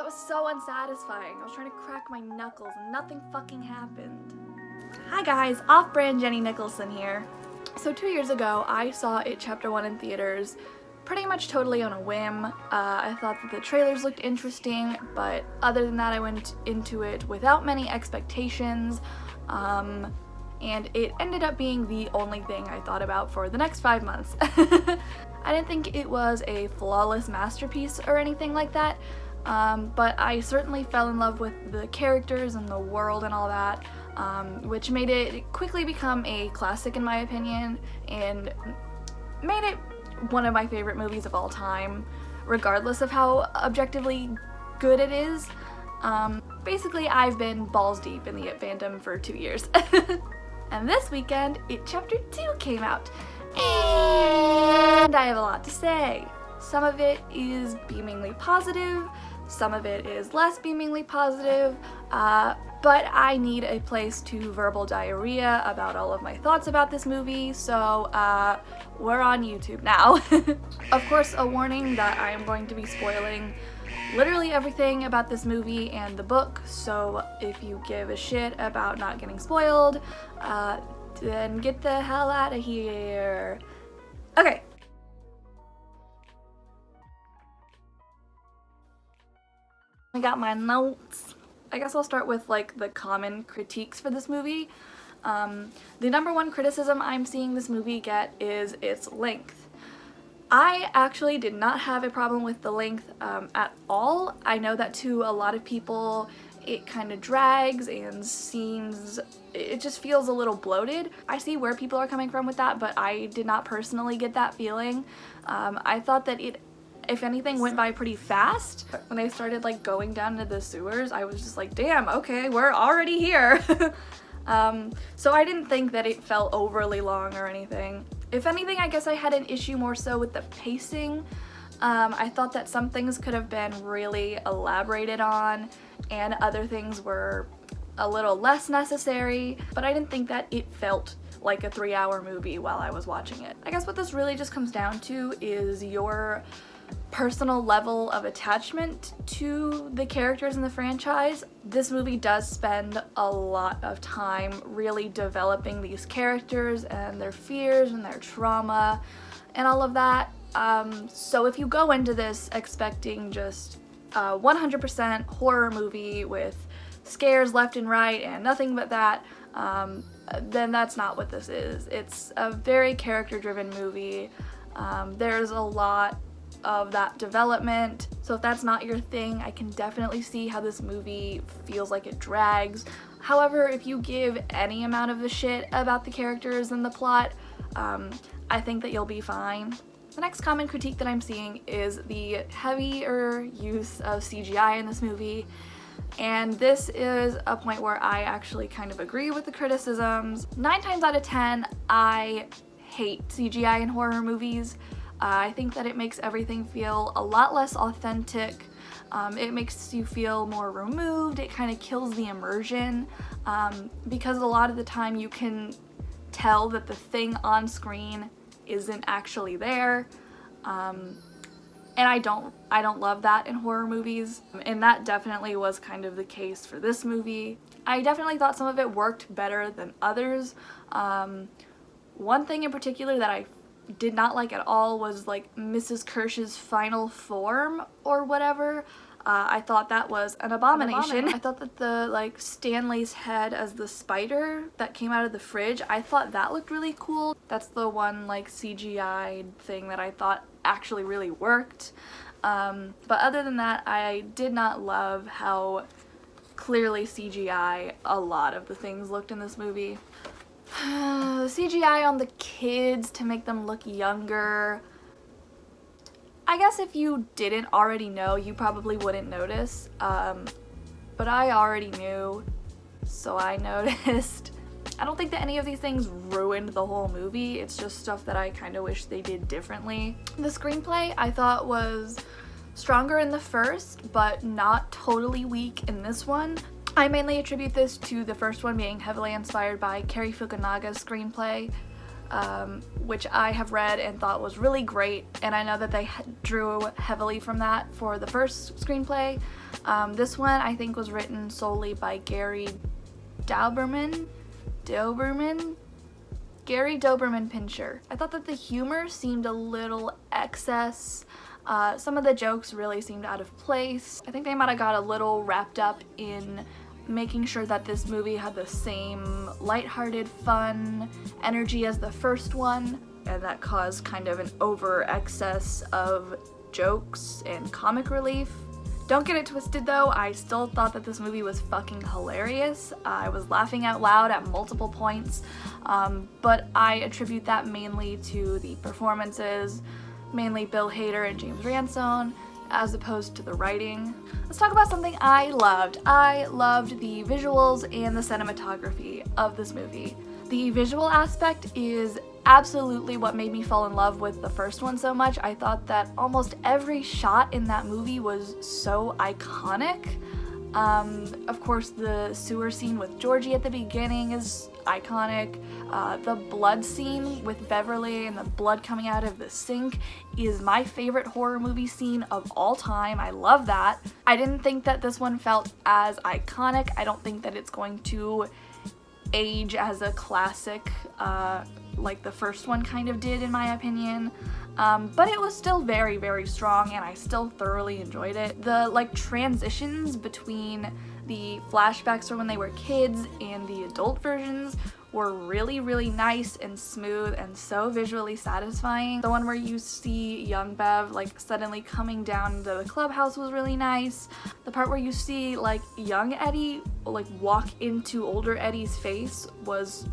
was so unsatisfying. I was trying to crack my knuckles and nothing fucking happened. Hi guys, off-brand Jenny Nicholson here. So 2 years ago, I saw It Chapter 1 in theaters, pretty much totally on a whim. I thought that the trailers looked interesting, but other than that I went into it without many expectations, and it ended up being the only thing I thought about for the next 5 months. I didn't think it was a flawless masterpiece or anything like that, but I certainly fell in love with the characters and the world and all that, which made it quickly become a classic in my opinion, and made it one of my favorite movies of all time, regardless of how objectively good it is. Basically, I've been balls deep in the It fandom for 2 years. And this weekend, It Chapter 2 came out, and I have a lot to say. Some of it is beamingly positive, some of it is less beamingly positive, but I need a place to verbal diarrhea about all of my thoughts about this movie, so we're on YouTube now. Of course, a warning that I am going to be spoiling literally everything about this movie and the book, so if you give a shit about not getting spoiled, then get the hell out of here. Okay. I got my notes. I guess I'll start with like the common critiques for this movie. The number one criticism I'm seeing this movie get is its length. I actually did not have a problem with the length at all. I know that to a lot of people it kind of drags and seems, it just feels a little bloated. I see where people are coming from with that, but I did not personally get that feeling. I thought that it, if anything, went by pretty fast. When they started like going down into the sewers, I was just like, damn, okay, we're already here. So I didn't think that it felt overly long or anything. If anything, I guess I had an issue more so with the pacing. I thought that some things could have been really elaborated on and other things were a little less necessary, but I didn't think that it felt like a 3-hour movie while I was watching it. I guess what this really just comes down to is your personal level of attachment to the characters in the franchise. This movie does spend a lot of time really developing these characters and their fears and their trauma and all of that. So if you go into this expecting just a 100% horror movie with scares left and right and nothing but that, then that's not what this is. It's a very character-driven movie. There's a lot of that development, so if that's not your thing, I can definitely see how this movie feels like it drags. However, if you give any amount of a shit about the characters and the plot, I think that you'll be fine. The next common critique that I'm seeing is the heavier use of CGI in this movie, and this is a point where I actually kind of agree with the criticisms. 9 times out of 10, I hate CGI in horror movies. I think that it makes everything feel a lot less authentic. It makes you feel more removed. It kind of kills the immersion, because a lot of the time you can tell that the thing on screen isn't actually there, and I don't love that in horror movies, and that definitely was kind of the case for this movie. I definitely thought some of it worked better than others. One thing in particular that I did not like at all was like Mrs. Kirsch's final form or whatever. I thought that was an abomination. I thought that the like Stanley's head as the spider that came out of the fridge, I thought that looked really cool. That's the one like CGI thing that I thought actually really worked. But other than that, I did not love how clearly CGI a lot of the things looked in this movie. The CGI on the kids to make them look younger. I guess if you didn't already know, you probably wouldn't notice, but I already knew, so I noticed. I don't think that any of these things ruined the whole movie, it's just stuff that I kind of wish they did differently. The screenplay I thought was stronger in the first, but not totally weak in this one. I mainly attribute this to the first one being heavily inspired by Cary Fukunaga's screenplay. which I have read and thought was really great, and I know that they drew heavily from that for the first screenplay. This one I think was written solely by Gary Doberman Pincher. I thought that the humor seemed a little excess. Some of the jokes really seemed out of place. I think they might have got a little wrapped up in making sure that this movie had the same lighthearted, fun energy as the first one, and that caused kind of an over excess of jokes and comic relief. Don't get it twisted though, I still thought that this movie was fucking hilarious. I was laughing out loud at multiple points, but I attribute that mainly to the performances, mainly Bill Hader and James Ransone, as opposed to the writing. Let's talk about something I loved. I loved the visuals and the cinematography of this movie. The visual aspect is absolutely what made me fall in love with the first one so much. I thought that almost every shot in that movie was so iconic. Of course, the sewer scene with Georgie at the beginning is iconic. The blood scene with Beverly and the blood coming out of the sink is my favorite horror movie scene of all time. I love that. I didn't think that this one felt as iconic. I don't think that it's going to age as a classic like the first one kind of did, in my opinion. But it was still very, very strong, and I still thoroughly enjoyed it. The transitions between the flashbacks from when they were kids and the adult versions were really, really nice and smooth and so visually satisfying. The one where you see young Bev suddenly coming down to the clubhouse was really nice. The part where you see young Eddie walk into older Eddie's face was...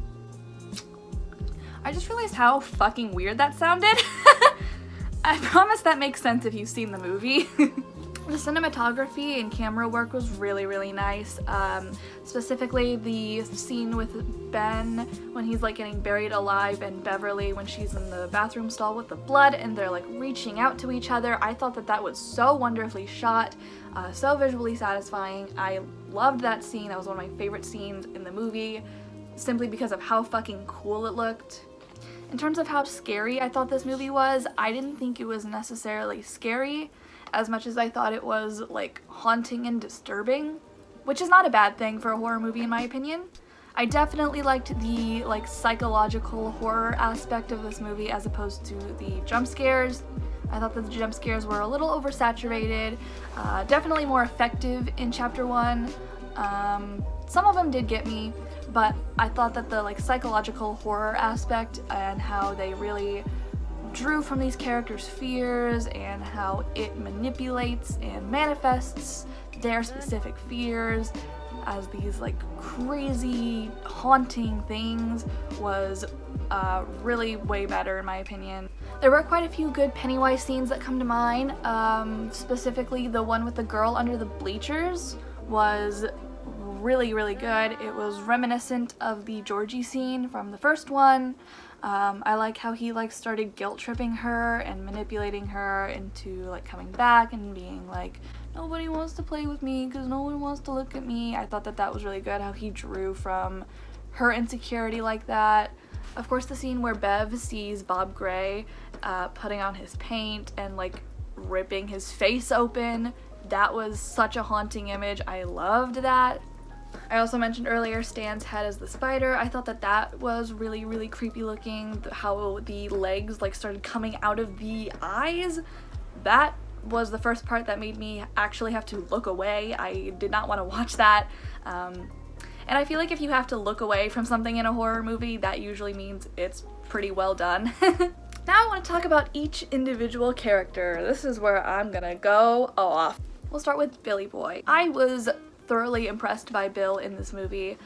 I just realized how fucking weird that sounded. I promise that makes sense if you've seen the movie. The cinematography and camera work was really, really nice. Specifically the scene with Ben when he's getting buried alive, and Beverly when she's in the bathroom stall with the blood and they're reaching out to each other. I thought that that was so wonderfully shot, so visually satisfying. I loved that scene. That was one of my favorite scenes in the movie, simply because of how fucking cool it looked. In terms of how scary I thought this movie was, I didn't think it was necessarily scary as much as I thought it was haunting and disturbing, which is not a bad thing for a horror movie in my opinion. I definitely liked the psychological horror aspect of this movie as opposed to the jump scares. I thought that the jump scares were a little oversaturated, definitely more effective in chapter 1. Some of them did get me, but I thought that the psychological horror aspect and how they really drew from these characters' fears and how it manipulates and manifests their specific fears as these crazy haunting things was really way better in my opinion. There were quite a few good Pennywise scenes that come to mind. Specifically the one with the girl under the bleachers was really, really good. It was reminiscent of the Georgie scene from the first one. I like how he started guilt tripping her and manipulating her into coming back and being nobody wants to play with me because no one wants to look at me. I thought that that was really good, how he drew from her insecurity like that. Of course, the scene where Bev sees Bob Gray putting on his paint and ripping his face open, that was such a haunting image. I loved that. I also mentioned earlier Stan's head as the spider. I thought that that was really, really creepy looking. How the legs started coming out of the eyes. That was the first part that made me actually have to look away. I did not want to watch that. And I feel if you have to look away from something in a horror movie, that usually means it's pretty well done. Now I want to talk about each individual character. This is where I'm gonna go off. We'll start with Billy Boy. I was thoroughly impressed by Bill in this movie.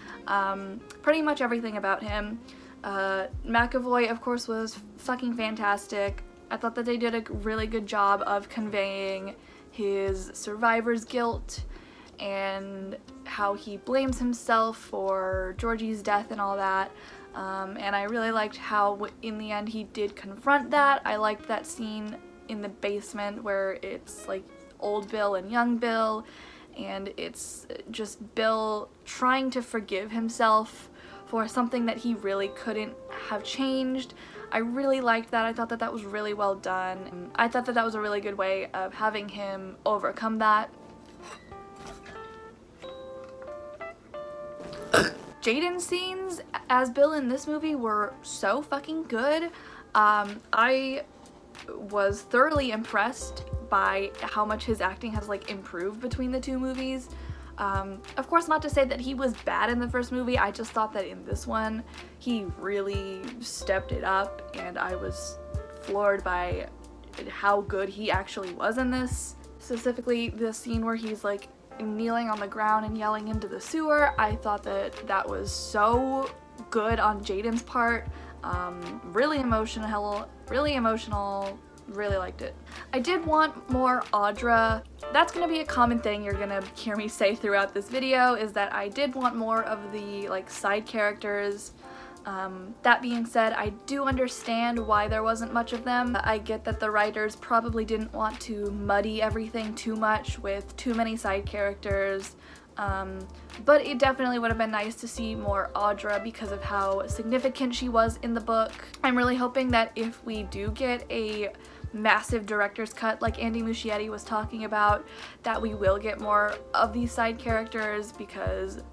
Pretty much everything about him. McAvoy, of course, was fucking fantastic. I thought that they did a really good job of conveying his survivor's guilt and how he blames himself for Georgie's death and all that. And I really liked how in the end he did confront that. I liked that scene in the basement where it's old Bill and young Bill, and it's just Bill trying to forgive himself for something that he really couldn't have changed. I really liked that. I thought that that was really well done. I thought that that was a really good way of having him overcome that. Jaden's scenes as Bill in this movie were so fucking good. I was thoroughly impressed by how much his acting has like improved between the two movies. Of course, not to say that he was bad in the first movie, I just thought that in this one he really stepped it up, and I was floored by how good he actually was in this. Specifically the scene where he's like kneeling on the ground and yelling into the sewer. I thought that that was so good on Jaden's part. Really emotional, really liked it. I did want more Audra. That's gonna be a common thing you're gonna hear me say throughout this video, is that I did want more of the like side characters. That being said, I do understand why there wasn't much of them. I get that the writers probably didn't want to muddy everything too much with too many side characters. But it definitely would have been nice to see more Audra because of how significant she was in the book. I'm really hoping that if we do get a massive director's cut like Andy Muschietti was talking about, that we will get more of these side characters, because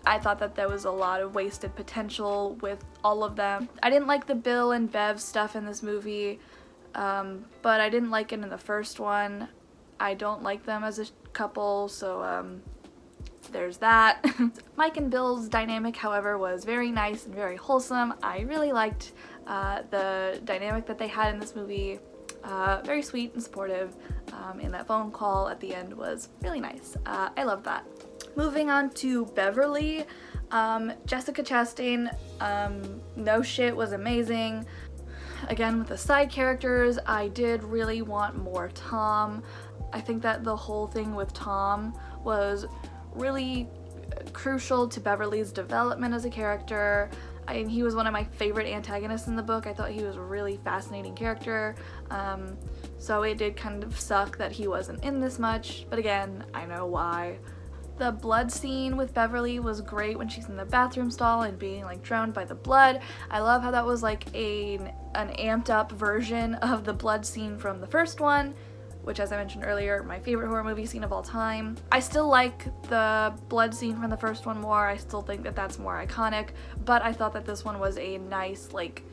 I thought that there was a lot of wasted potential with all of them. I didn't like the Bill and Bev stuff in this movie, but I didn't like it in the first one. I don't like them as a couple, so there's that. Mike and Bill's dynamic, however, was very nice and very wholesome. I really liked the dynamic that they had in this movie. Very sweet and supportive, and that phone call at the end was really nice. I love that. Moving on to Beverly, Jessica Chastain, no shit, was amazing. Again, with the side characters, I did really want more Tom. I think that the whole thing with Tom was really crucial to Beverly's development as a character. He was one of my favorite antagonists in the book. I thought he was a really fascinating character. So it did kind of suck that he wasn't in this much, but again, I know why. The blood scene with Beverly was great when she's in the bathroom stall and being like drowned by the blood. I love how that was like an amped up version of the blood scene from the first one, which, as I mentioned earlier, my favorite horror movie scene of all time. I still like the blood scene from the first one more. I still think that that's more iconic, but I thought that this one was a nice like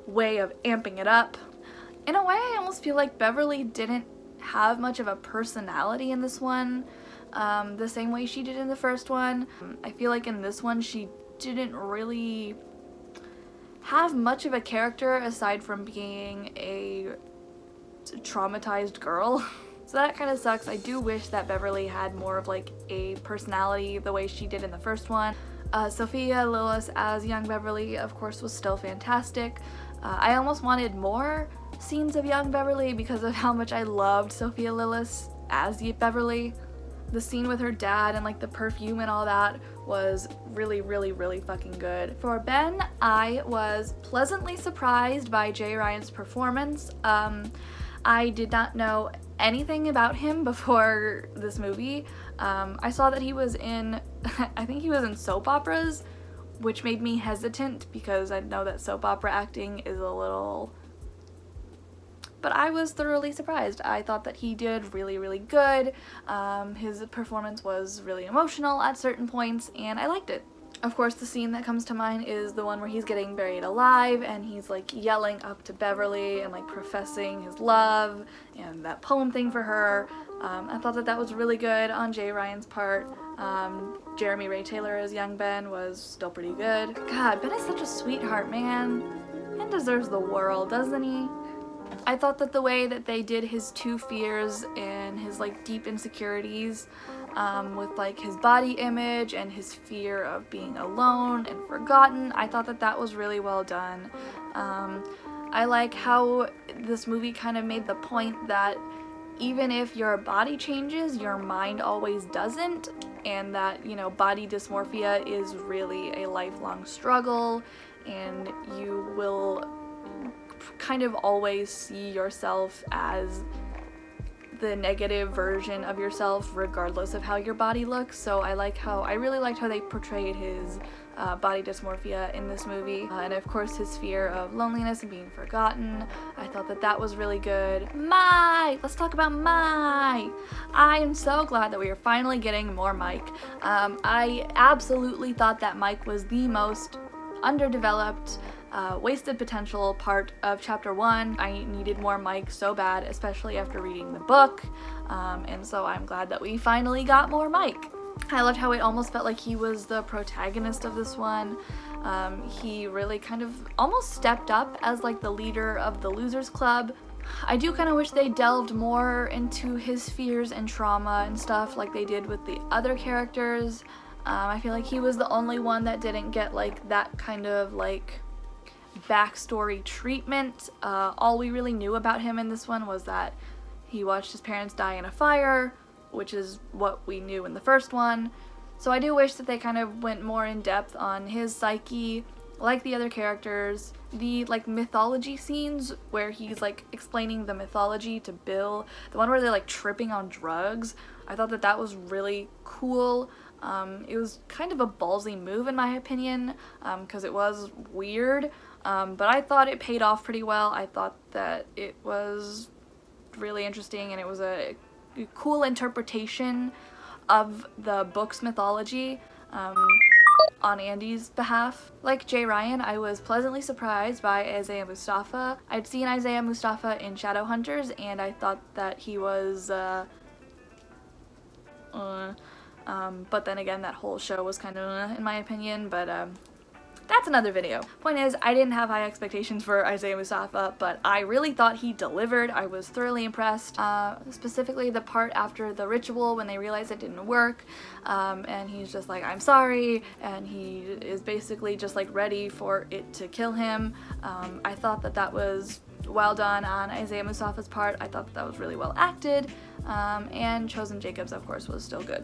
way of amping it up. In a way, I almost feel like Beverly didn't have much of a personality in this one, the same way she did in the first one. I feel like in this one she didn't really have much of a character aside from being a traumatized girl. So that kind of sucks. I do wish that Beverly had more of like a personality the way she did in the first one. Sophia Lillis as young Beverly, of course, was still fantastic. I almost wanted more scenes of young Beverly because of how much I loved Sophia Lillis as Beverly. The scene with her dad and like the perfume and all that was really fucking good. For Ben, I was pleasantly surprised by Jay Ryan's performance. I did not know anything about him before this movie. I saw that he was in, I think he was in soap operas, which made me hesitant because I know that soap opera acting is a little... But I was thoroughly surprised. I thought that he did really good. His performance was really emotional at certain points, and I liked it. Of course, the scene that comes to mind is the one where he's getting buried alive and he's like yelling up to Beverly and like professing his love and that poem thing for her. I thought that that was really good on Jay Ryan's part. Jeremy Ray Taylor as young Ben was still pretty good. God, Ben is such a sweetheart, man. Ben deserves the world, doesn't he? I thought that the way that they did his two fears and his like deep insecurities with like his body image and his fear of being alone and forgotten, I thought that that was really well done. I like how this movie kind of made the point that even if your body changes, your mind always doesn't, and that, you know, body dysmorphia is really a lifelong struggle, and you will kind of always see yourself as the negative version of yourself regardless of how your body looks. So I really liked how they portrayed his body dysmorphia in this movie, and of course his fear of loneliness and being forgotten. I thought that was really good. Let's talk about Mike. I am so glad that we are finally getting more Mike. I absolutely thought that Mike was the most underdeveloped, wasted potential part of chapter 1. I needed more Mike so bad, especially after reading the book, and so I'm glad that we finally got more Mike. I loved how it almost felt like he was the protagonist of this one. He really kind of almost stepped up as like the leader of the Losers Club. I do kind of wish they delved more into his fears and trauma and stuff like they did with the other characters. I feel like he was the only one that didn't get like that kind of like backstory treatment. All we really knew about him in this one was that he watched his parents die in a fire, which is what we knew in the first one. So I do wish that they kind of went more in depth on his psyche, like the other characters. The like mythology scenes where he's like explaining the mythology to Bill, the one where they're like tripping on drugs, I thought that was really cool. It was kind of a ballsy move in my opinion, because it was weird, but I thought it paid off pretty well. I thought that it was really interesting and it was a cool interpretation of the book's mythology on Andy's behalf. Like Jay Ryan, I was pleasantly surprised by Isaiah Mustafa. I'd seen Isaiah Mustafa in Shadowhunters and I thought that he was but then again that whole show was kind of in my opinion, but that's another video. Point is, I didn't have high expectations for Isaiah Mustafa, but I really thought he delivered. I was thoroughly impressed, specifically the part after the ritual when they realized it didn't work, and he's just like, I'm sorry, and he is basically just like ready for it to kill him. I thought that was well done on Isaiah Mustafa's part. I thought that was really well acted, and Chosen Jacobs of course was still good.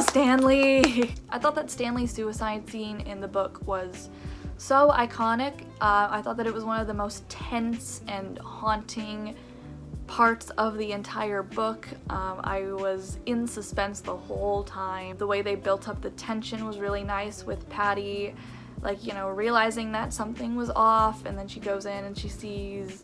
Stanley! I thought that Stanley's suicide scene in the book was so iconic. I thought that it was one of the most tense and haunting parts of the entire book. I was in suspense the whole time. The way they built up the tension was really nice with Patty, like, you know, realizing that something was off, and then she goes in and she sees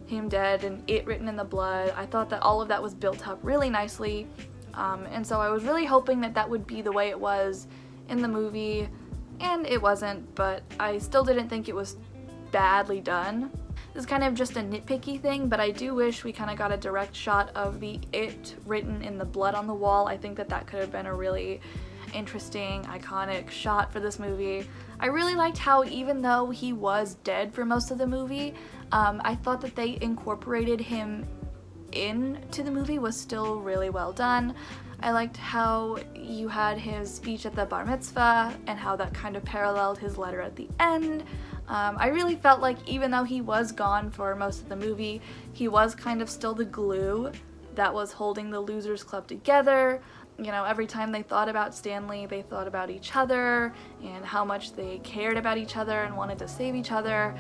him dead and it written in the blood. I thought that all of that was built up really nicely, and so I was really hoping that would be the way it was in the movie, and it wasn't, but I still didn't think it was badly done. This is kind of just a nitpicky thing, but I do wish we kind of got a direct shot of the it written in the blood on the wall. I think that could have been a really interesting, iconic shot for this movie. I really liked how even though he was dead for most of the movie, I thought that they incorporated him into the movie was still really well done. I liked how you had his speech at the bar mitzvah and how that kind of paralleled his letter at the end. I really felt like even though he was gone for most of the movie, he was kind of still the glue that was holding the Losers Club together. You know, every time they thought about Stanley, they thought about each other and how much they cared about each other and wanted to save each other.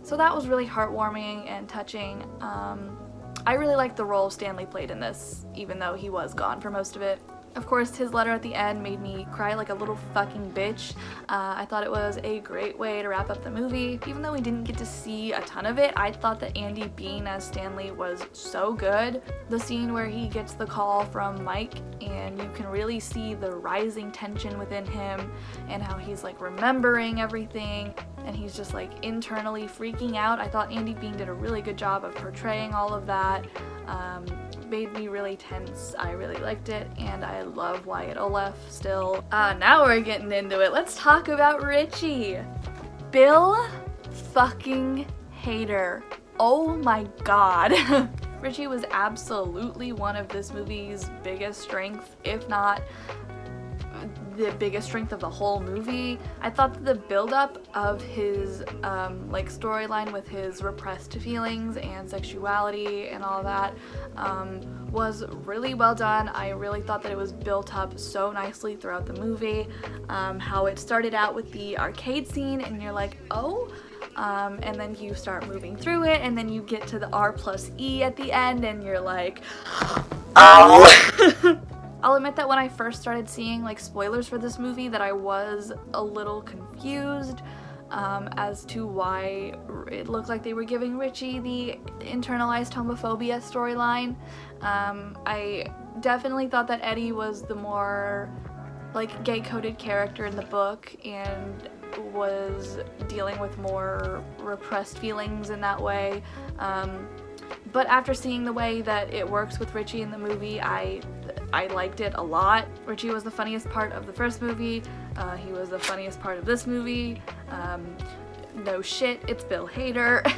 So that was really heartwarming and touching. I really liked the role Stanley played in this, even though he was gone for most of it. Of course, his letter at the end made me cry like a little fucking bitch. I thought it was a great way to wrap up the movie. Even though we didn't get to see a ton of it, I thought that Andy Bean as Stanley was so good. The scene where he gets the call from Mike and you can really see the rising tension within him and how he's like remembering everything and he's just like internally freaking out. I thought Andy Bean did a really good job of portraying all of that. Made me really tense. I really liked it, and I love Wyatt Olaf still. Now we're getting into it. Let's talk about Richie. Bill fucking Hader. Oh my god. Richie was absolutely one of this movie's biggest strengths, if not the biggest strength of the whole movie. I thought that the build-up of his like storyline with his repressed feelings and sexuality and all that was really well done. I really thought that it was built up so nicely throughout the movie. How it started out with the arcade scene and you're like, oh, and then you start moving through it, and then you get to the R+E at the end, and you're like, oh! I'll admit that when I first started seeing like spoilers for this movie that I was a little confused as to why it looked like they were giving Richie the internalized homophobia storyline. I definitely thought that Eddie was the more like gay-coded character in the book and was dealing with more repressed feelings in that way. But after seeing the way that it works with Richie in the movie, I liked it a lot. Richie was the funniest part of the first movie. He was the funniest part of this movie. No shit, it's Bill Hader.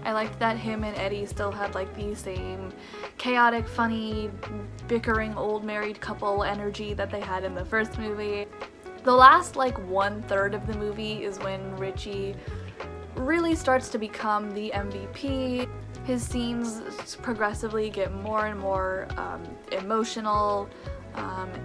I liked that him and Eddie still had like the same chaotic, funny, bickering old married couple energy that they had in the first movie. The last like 1/3 of the movie is when Richie really starts to become the MVP. His scenes progressively get more and more emotional,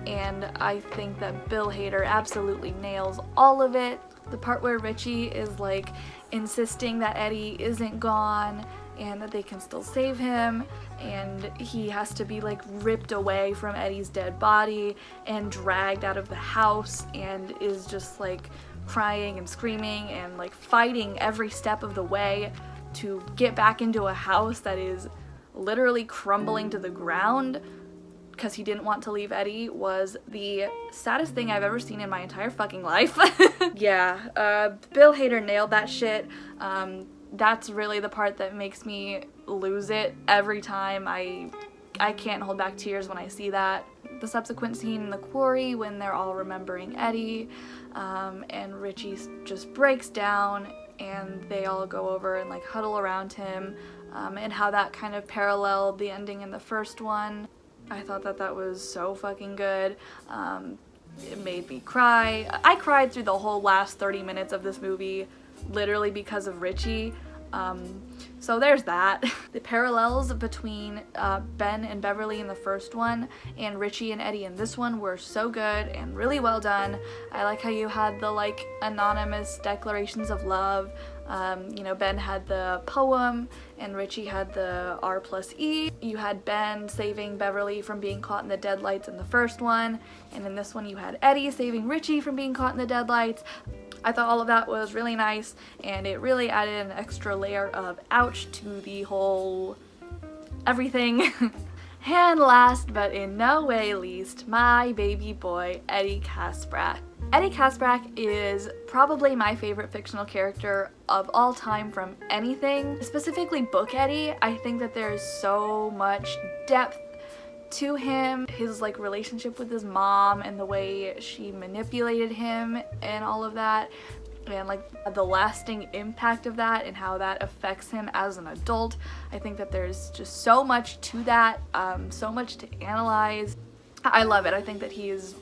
and I think that Bill Hader absolutely nails all of it. The part where Richie is like insisting that Eddie isn't gone and that they can still save him, and he has to be like ripped away from Eddie's dead body and dragged out of the house and is just like crying and screaming and like fighting every step of the way to get back into a house that is literally crumbling to the ground because he didn't want to leave Eddie was the saddest thing I've ever seen in my entire fucking life. Yeah, Bill Hader nailed that shit. That's really the part that makes me lose it every time. I can't hold back tears when I see that. The subsequent scene in the quarry when they're all remembering Eddie, and Richie just breaks down and they all go over and like huddle around him, and how that kind of paralleled the ending in the first one. I thought that was so fucking good. It made me cry. I cried through the whole last 30 minutes of this movie literally because of Richie. So there's that. The parallels between Ben and Beverly in the first one and Richie and Eddie in this one were so good and really well done. I like how you had the like anonymous declarations of love. You know, Ben had the poem and Richie had the R+E. You had Ben saving Beverly from being caught in the deadlights in the first one, and in this one you had Eddie saving Richie from being caught in the deadlights. I thought all of that was really nice, and it really added an extra layer of ouch to the whole everything. And last but in no way least, my baby boy, Eddie Kaspbrak. Eddie Kaspbrak is probably my favorite fictional character of all time from anything. Specifically Book Eddie, I think that there's so much depth to him, his like relationship with his mom and the way she manipulated him and all of that, and like the lasting impact of that and how that affects him as an adult. I think that there's just so much to that, so much to analyze. I love it. I think that he is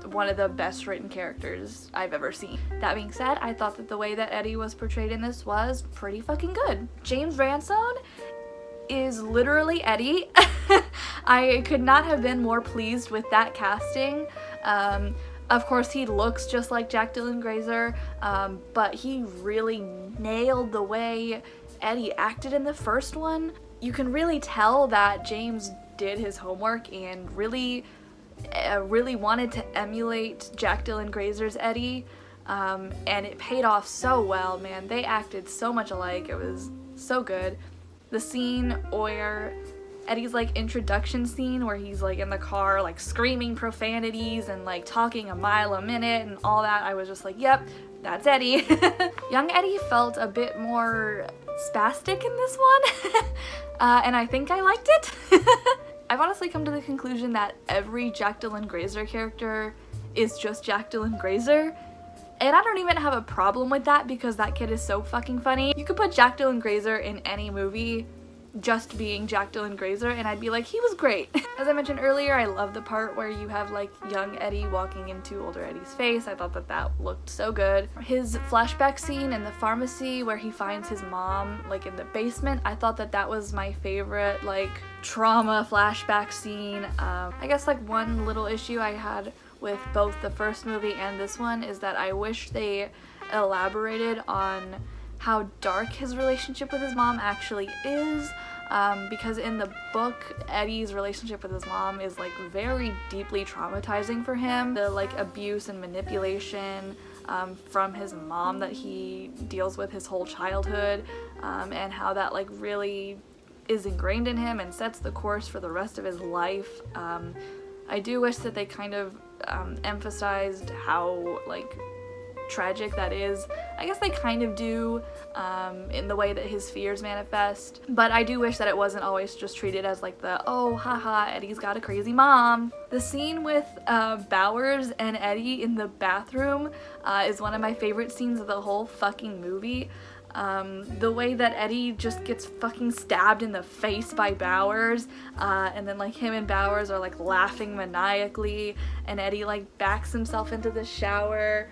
one of the best written characters I've ever seen. That being said, I thought that the way that Eddie was portrayed in this was pretty fucking good. James Ransone is literally Eddie. I could not have been more pleased with that casting. Of course, he looks just like Jack Dylan Grazer, but he really nailed the way Eddie acted in the first one. You can really tell that James did his homework and really wanted to emulate Jack Dylan Grazer's Eddie, and it paid off so well, man. They acted so much alike. It was so good. The scene where Eddie's like introduction scene where he's like in the car like screaming profanities and like talking a mile a minute and all that, I was just like, yep, that's Eddie. Young Eddie felt a bit more spastic in this one, and I think I liked it. I've honestly come to the conclusion that every Jack Dylan Grazer character is just Jack Dylan Grazer, and I don't even have a problem with that because that kid is so fucking funny. You could put Jack Dylan Grazer in any movie just being Jack Dylan Grazer and I'd be like, he was great. As I mentioned earlier, I love the part where you have like young Eddie walking into older Eddie's face. I thought that looked so good. His flashback scene in the pharmacy where he finds his mom like in the basement, I thought that was my favorite like trauma flashback scene. I guess like one little issue I had with both the first movie and this one is that I wish they elaborated on how dark his relationship with his mom actually is. Because in the book, Eddie's relationship with his mom is like very deeply traumatizing for him. The like abuse and manipulation from his mom that he deals with his whole childhood, and how that like really is ingrained in him and sets the course for the rest of his life. I do wish that they kind of emphasized how like tragic that is. I guess they kind of do in the way that his fears manifest, but I do wish that it wasn't always just treated as like the oh haha Eddie's got a crazy mom. The scene with Bowers and Eddie in the bathroom is one of my favorite scenes of the whole fucking movie. The way that Eddie just gets fucking stabbed in the face by Bowers, and then like him and Bowers are like laughing maniacally, and Eddie like backs himself into the shower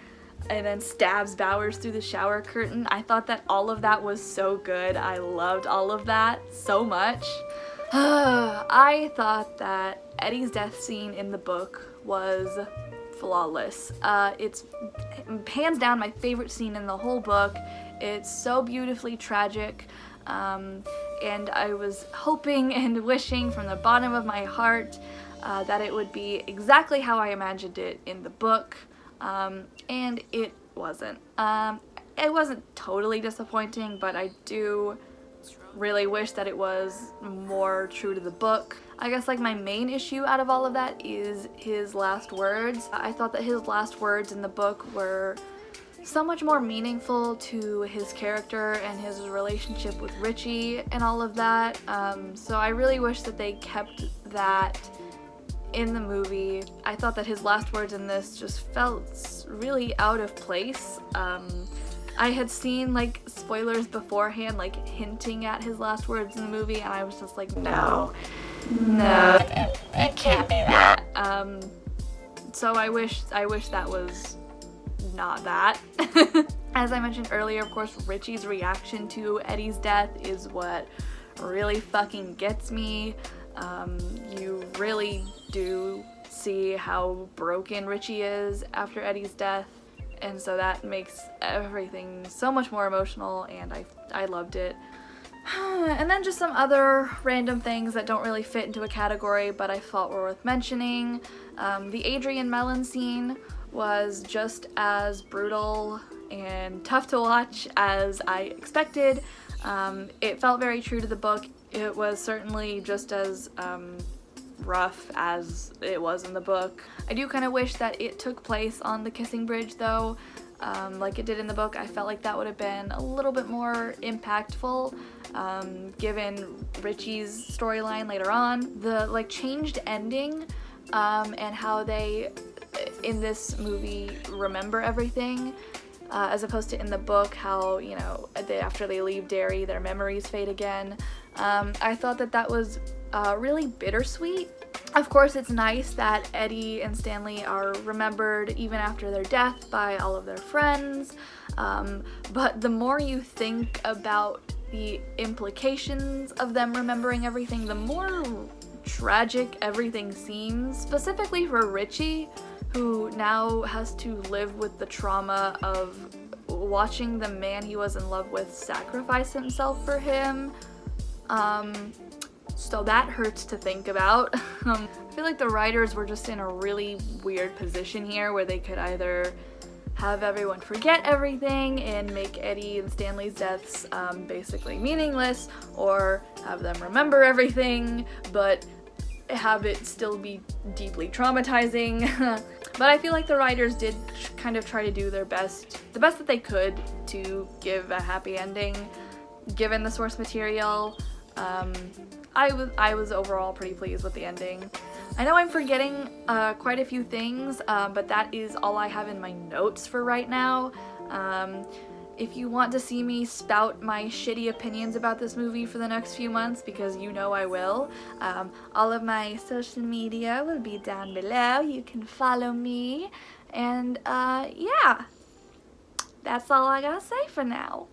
and then stabs Bowers through the shower curtain. I thought that all of that was so good. I loved all of that so much. I thought that Eddie's death scene in the book was flawless. It's hands down my favorite scene in the whole book. It's so beautifully tragic, and I was hoping and wishing from the bottom of my heart that it would be exactly how I imagined it in the book. And it wasn't. It wasn't totally disappointing, but I do really wish that it was more true to the book. I guess like my main issue out of all of that is his last words. I thought that his last words in the book were so much more meaningful to his character and his relationship with Richie and all of that. So I really wish that they kept that in the movie. I thought that his last words in this just felt really out of place. I had seen like spoilers beforehand like hinting at his last words in the movie, and I was just like, no, it can't be that. So I wish that was not that. As I mentioned earlier, of course, Richie's reaction to Eddie's death is what really fucking gets me. You really do see how broken Richie is after Eddie's death, and so that makes everything so much more emotional, and I loved it. And then just some other random things that don't really fit into a category but I thought were worth mentioning. The Adrian Mellon scene was just as brutal and tough to watch as I expected. It felt very true to the book. It was certainly just as rough as it was in the book. I do kind of wish that it took place on the kissing bridge though, like it did in the book. I felt like that would have been a little bit more impactful, given Richie's storyline later on. The like changed ending, and how they in this movie remember everything, as opposed to in the book how, you know, after they leave Derry their memories fade again. I thought that was really bittersweet. Of course, it's nice that Eddie and Stanley are remembered even after their death by all of their friends, but the more you think about the implications of them remembering everything, the more tragic everything seems, specifically for Richie, who now has to live with the trauma of watching the man he was in love with sacrifice himself for him. So that hurts to think about. I feel like the writers were just in a really weird position here where they could either have everyone forget everything and make Eddie and Stanley's deaths basically meaningless, or have them remember everything but have it still be deeply traumatizing. But I feel like the writers did kind of try to do their best, the best that they could, to give a happy ending given the source material. I was overall pretty pleased with the ending. I know I'm forgetting quite a few things, but that is all I have in my notes for right now. If you want to see me spout my shitty opinions about this movie for the next few months, because you know I will, all of my social media will be down below. You can follow me, and yeah, that's all I gotta say for now.